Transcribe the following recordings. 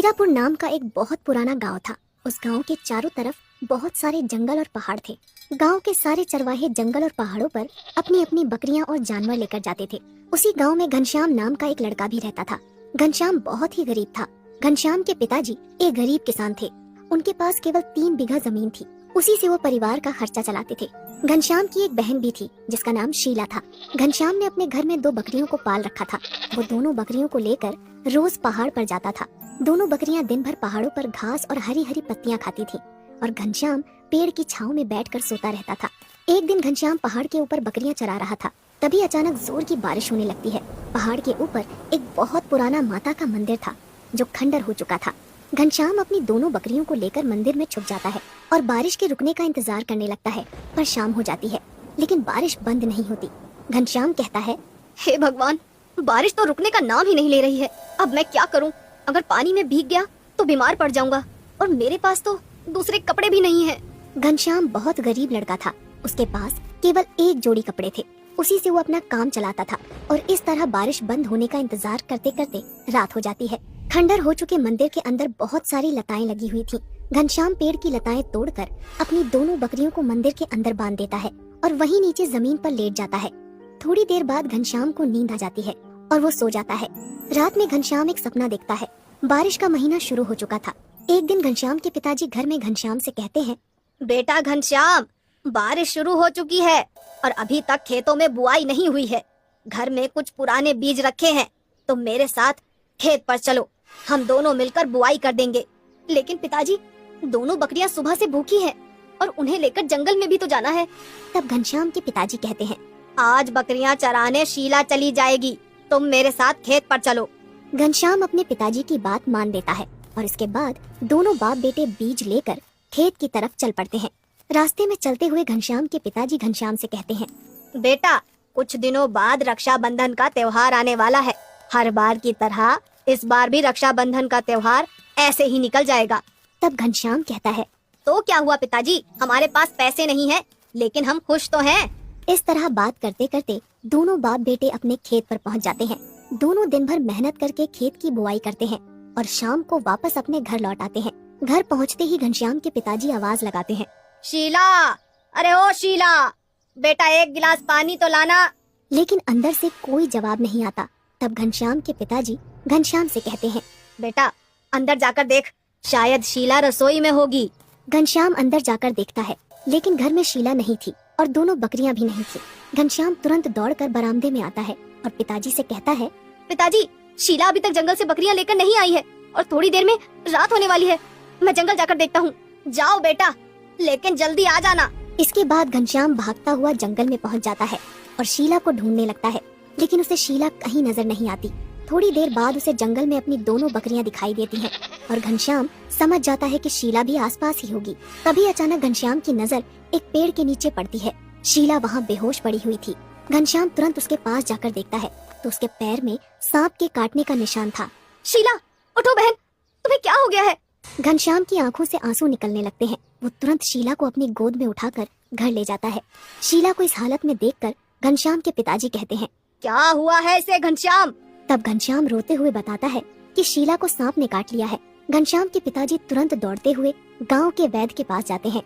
मीरापुर नाम का एक बहुत पुराना गांव था। उस गांव के चारों तरफ बहुत सारे जंगल और पहाड़ थे। गांव के सारे चरवाहे जंगल और पहाड़ों पर अपनी अपनी बकरियां और जानवर लेकर जाते थे। उसी गांव में घनश्याम नाम का एक लड़का भी रहता था। घनश्याम बहुत ही गरीब था। घनश्याम के पिताजी एक गरीब किसान थे। उनके पास केवल 3 बीघा जमीन थी। उसी से वो परिवार का खर्चा चलाते थे। घनश्याम की एक बहन भी थी जिसका नाम शीला था। घनश्याम ने अपने घर में 2 बकरियों को पाल रखा था। वो दोनों बकरियों को लेकर रोज पहाड़ पर जाता था। दोनों बकरियां दिन भर पहाड़ों पर घास और हरी हरी पत्तियां खाती थीं और घनश्याम पेड़ की छांव में बैठकर सोता रहता था। एक दिन घनश्याम पहाड़ के ऊपर बकरियां चरा रहा था। तभी अचानक जोर की बारिश होने लगती है। पहाड़ के ऊपर एक बहुत पुराना माता का मंदिर था जो खंडर हो चुका था। घनश्याम अपनी दोनों बकरियों को लेकर मंदिर में छुप जाता है और बारिश के रुकने का इंतजार करने लगता है। पर शाम हो जाती है लेकिन बारिश बंद नहीं होती। घनश्याम कहता है, हे भगवान, बारिश तो रुकने का नाम ही नहीं ले रही है। अब मैं क्या करूं? अगर पानी में भीग गया तो बीमार पड़ जाऊंगा और मेरे पास तो दूसरे कपड़े भी नहीं हैं। घनश्याम बहुत गरीब लड़का था। उसके पास केवल एक जोड़ी कपड़े थे। उसी से वो अपना काम चलाता था और इस तरह बारिश बंद होने का इंतजार करते करते रात हो जाती है। खंडर हो चुके मंदिर के अंदर बहुत सारी लताएं लगी हुई थी। घनश्याम पेड़ की लताएं तोड़कर अपनी दोनों बकरियों को मंदिर के अंदर बांध देता है और वहीं नीचे जमीन पर लेट जाता है। थोड़ी देर बाद घनश्याम को नींद आ जाती है और वो सो जाता है। रात में घनश्याम एक सपना देखता है। बारिश का महीना शुरू हो चुका था। एक दिन घनश्याम के पिताजी घर में घनश्याम से कहते हैं, बेटा घनश्याम, बारिश शुरू हो चुकी है और अभी तक खेतों में बुआई नहीं हुई है। घर में कुछ पुराने बीज रखे हैं, तो मेरे साथ खेत पर चलो, हम दोनों मिलकर बुआई कर देंगे। लेकिन पिताजी, दोनों बकरियां सुबह से भूखी हैं और उन्हें लेकर जंगल में भी तो जाना है। तब घनश्याम के पिताजी कहते हैं, आज बकरियां चराने शीला चली जाएगी, तुम मेरे साथ खेत पर चलो। घनश्याम अपने पिताजी की बात मान लेता है और इसके बाद दोनों बाप बेटे बीज लेकर खेत की तरफ चल पड़ते हैं। रास्ते में चलते हुए घनश्याम के पिताजी घनश्याम से कहते हैं, बेटा, कुछ दिनों बाद रक्षाबंधन का त्योहार आने वाला है। हर बार की तरह इस बार भी रक्षाबंधन का त्योहार ऐसे ही निकल जाएगा। तब घनश्याम कहता है, तो क्या हुआ पिताजी, हमारे पास पैसे नहीं है लेकिन हम खुश तो हैं। इस तरह बात करते करते दोनों बाप बेटे अपने खेत पर पहुंच जाते हैं। दोनों दिन भर मेहनत करके खेत की बुआई करते हैं और शाम को वापस अपने घर लौट आते हैं। घर पहुंचते ही घनश्याम के पिताजी आवाज लगाते हैं, शीला, अरे ओ शीला, बेटा एक गिलास पानी तो लाना। लेकिन अंदर से कोई जवाब नहीं आता। तब घनश्याम के पिताजी घनश्याम से कहते हैं, बेटा अंदर जाकर देख, शायद शीला रसोई में होगी। घनश्याम अंदर जाकर देखता है लेकिन घर में शीला नहीं थी और दोनों बकरियां भी नहीं थी। घनश्याम तुरंत दौड़कर बरामदे में आता है और पिताजी से कहता है, पिताजी, शीला अभी तक जंगल से बकरियां लेकर नहीं आई है और थोड़ी देर में रात होने वाली है। मैं जंगल जाकर देखता हूँ। जाओ बेटा, लेकिन जल्दी आ जाना। इसके बाद घनश्याम भागता हुआ जंगल में पहुँच जाता है और शीला को ढूंढने लगता है, लेकिन उसे शीला कहीं नजर नहीं आती। थोड़ी देर बाद उसे जंगल में अपनी दोनों बकरियां दिखाई देती हैं और घनश्याम समझ जाता है कि शीला भी आसपास ही होगी। तभी अचानक घनश्याम की नजर एक पेड़ के नीचे पड़ती है। शीला वहाँ बेहोश पड़ी हुई थी। घनश्याम तुरंत उसके पास जाकर देखता है तो उसके पैर में सांप के काटने का निशान था। शीला, उठो बहन, तुम्हें क्या हो गया है? घनश्याम की आंखों से आंसू निकलने लगते हैं। वो तुरंत शीला को अपनी गोद में उठाकर घर ले जाता है। शीला को इस हालत में देखकर घनश्याम के पिताजी कहते हैं, क्या हुआ है इसे घनश्याम? तब घनश्याम रोते हुए बताता है कि शीला को सांप ने काट लिया है। घनश्याम के पिताजी तुरंत दौड़ते हुए गांव के वैद्य के पास जाते हैं।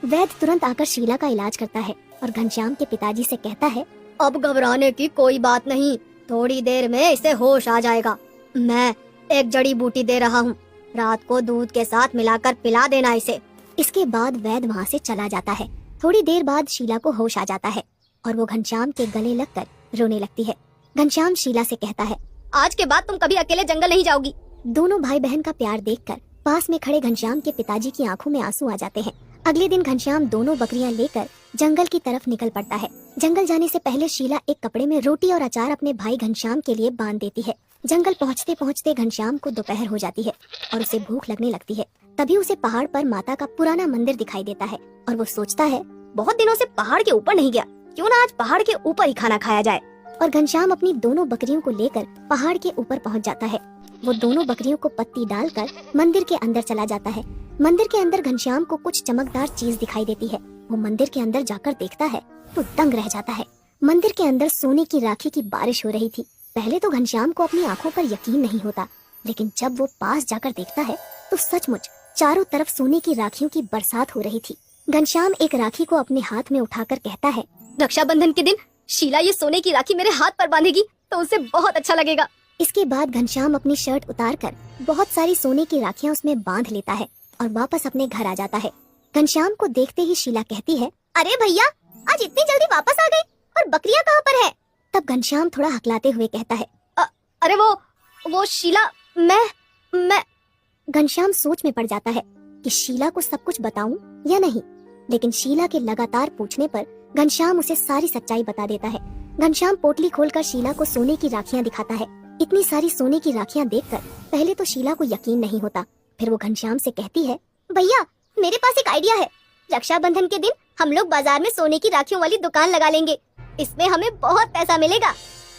वैद्य तुरंत आकर शीला का इलाज करता है और घनश्याम के पिताजी से कहता है, अब घबराने की कोई बात नहीं, थोड़ी देर में इसे होश आ जाएगा। मैं एक जड़ी बूटी दे रहा हूँ, रात को दूध के साथ मिलाकर पिला देना इसे। इसके बाद वैद्य वहाँ से चला जाता है। थोड़ी देर बाद शीला को होश आ जाता है और वो घनश्याम के गले लगकर रोने लगती है। घनश्याम शीला से कहता है, आज के बाद तुम कभी अकेले जंगल नहीं जाओगी। दोनों भाई बहन का प्यार देखकर पास में खड़े घनश्याम के पिताजी की आंखों में आंसू आ जाते हैं। अगले दिन घनश्याम दोनों बकरियां लेकर जंगल की तरफ निकल पड़ता है। जंगल जाने से पहले शीला एक कपड़े में रोटी और अचार अपने भाई घनश्याम के लिए बांध देती है। जंगल पहुँचते पहुँचते घनश्याम को दोपहर हो जाती है और उसे भूख लगने लगती है। तभी उसे पहाड़ पर माता का पुराना मंदिर दिखाई देता है और वो सोचता है, बहुत दिनों से पहाड़ के ऊपर नहीं गया, क्यों ना आज पहाड़ के ऊपर ही खाना खाया जाए। और घनश्याम अपनी दोनों बकरियों को लेकर पहाड़ के ऊपर पहुंच जाता है। वो दोनों बकरियों को पत्ती डालकर मंदिर के अंदर चला जाता है। मंदिर के अंदर घनश्याम को कुछ चमकदार चीज दिखाई देती है। वो मंदिर के अंदर जाकर देखता है तो दंग रह जाता है। मंदिर के अंदर सोने की राखी की बारिश हो रही थी। पहले तो घनश्याम को अपनी आंखों पर यकीन नहीं होता। लेकिन जब वो पास जाकर देखता है तो सचमुच चारों तरफ सोने की राखियों की बरसात हो रही थी। घनश्याम एक राखी को अपने हाथ में उठाकर कहता है, रक्षाबंधन के दिन शीला ये सोने की राखी मेरे हाथ पर बांधेगी तो उसे बहुत अच्छा लगेगा। इसके बाद घनश्याम अपनी शर्ट उतारकर बहुत सारी सोने की राखियां उसमें बांध लेता है और वापस अपने घर आ जाता है। घनश्याम को देखते ही शीला कहती है, अरे भैया, आज इतनी जल्दी वापस आ गए और बकरियां कहाँ पर है? तब घनश्याम थोड़ा हकलाते हुए कहता है, अरे वो शीला, मैं घनश्याम सोच में पड़ जाता है कि शीला को सब कुछ बताऊं या नहीं, लेकिन शीला के लगातार पूछने पर घनश्याम उसे सारी सच्चाई बता देता है। घनश्याम पोटली खोलकर शीला को सोने की राखियां दिखाता है। इतनी सारी सोने की राखियां देखकर पहले तो शीला को यकीन नहीं होता। फिर वो घनश्याम से कहती है, भैया, मेरे पास एक आइडिया है। रक्षाबंधन के दिन हम लोग बाजार में सोने की राखियों वाली दुकान लगा लेंगे, इसमें हमें बहुत पैसा मिलेगा।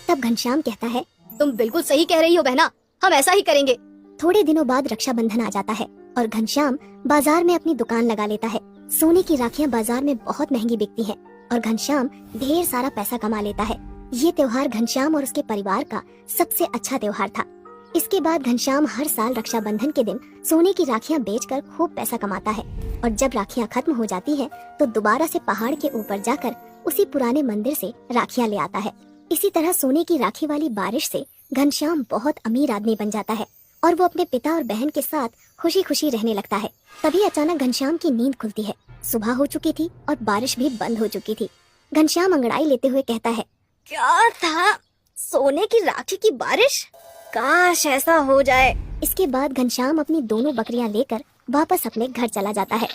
तब घनश्याम कहता है, तुम बिल्कुल सही कह रही हो बहना, हम ऐसा ही करेंगे। थोड़े दिनों बाद रक्षाबंधन आ जाता है और घनश्याम बाजार में अपनी दुकान लगा लेता है। सोने की राखियां बाजार में बहुत महंगी बिकती हैं और घनश्याम ढेर सारा पैसा कमा लेता है। ये त्योहार घनश्याम और उसके परिवार का सबसे अच्छा त्योहार था। इसके बाद घनश्याम हर साल रक्षाबंधन के दिन सोने की राखियां बेचकर खूब पैसा कमाता है और जब राखियां खत्म हो जाती है तो दोबारा से पहाड़ के ऊपर जाकर उसी पुराने मंदिर से राखियां ले आता है। इसी तरह सोने की राखी वाली बारिश से घनश्याम बहुत अमीर आदमी बन जाता है और वो अपने पिता और बहन के साथ खुशी खुशी रहने लगता है। तभी अचानक घनश्याम की नींद खुलती है। सुबह हो चुकी थी और बारिश भी बंद हो चुकी थी। घनश्याम अंगड़ाई लेते हुए कहता है, क्या था? सोने की राखी की बारिश? काश ऐसा हो जाए। इसके बाद घनश्याम अपनी दोनों बकरियां लेकर वापस अपने घर चला जाता है।